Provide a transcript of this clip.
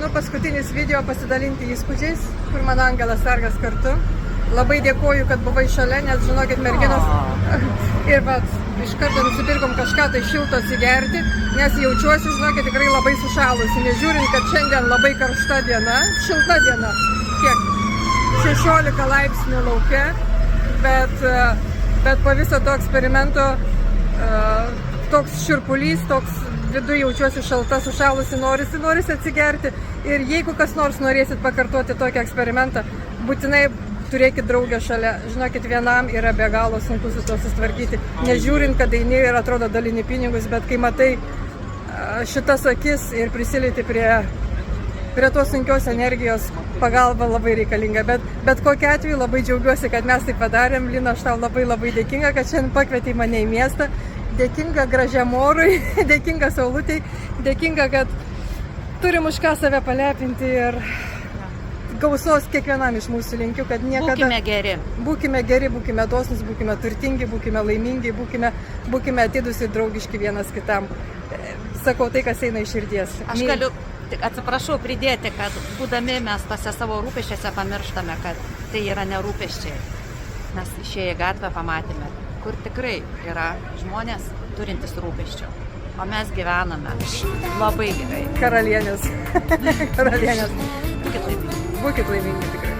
einu paskutinis video pasidalinti įspūdžiais, kur mano Angelas Sargas kartu. Labai dėkoju, kad buvai šalia, nes žinokit, merginos. Ir vat, iš karto nusipirkom kažką tai šilto atsigerti, nes jaučiuosi, žinokit, tikrai labai sušalusi. Nežiūrint, kad šiandien labai karšta diena, šilta diena. Kiek? 16 laipsnių lauke, bet po viso to eksperimento toks šiurpulys, toks viduje jaučiuosi šalta, sušalusi, norisi atsigerti. Ir jeigu kas nors norėsit pakartoti tokį eksperimentą, būtinai turėkit draugę šalia. Žinokit, vienam yra be galo sunku su to susitvarkyti. Nežiūrint, kad eini ir atrodo dalini pinigus, bet kai matai šitas akis ir prisilieti prie tos sunkios energijos, pagalba labai reikalinga. Bet kokiu atveju labai džiaugiuosi, kad mes tai padarėm. Lina, aš tau labai dėkinga, kad šiandien pakvietei mane į miestą. Dėkinga gražiam orui, dėkinga saulutei, dėkinga, kad turim už ką save palepinti ir gausos kiekvienam iš mūsų linkiu, kad niekada... Būkime geri, būkime dosnus, būkime turtingi, būkime laimingi, būkime atidūs ir draugiški vienas kitam. Sakau tai, kas eina iš širdies. Aš galiu, atsiprašau, pridėti, kad būdami mes tose savo rūpesčiuose pamirštame, kad tai yra nerūpesčiai. Mes išėję į gatvę pamatėme, kur tikrai yra žmonės turintys rūpesčių. O mes gyvename labai gerai. Karalienės. Būkit laimingi. Būkit laimingi tikrai.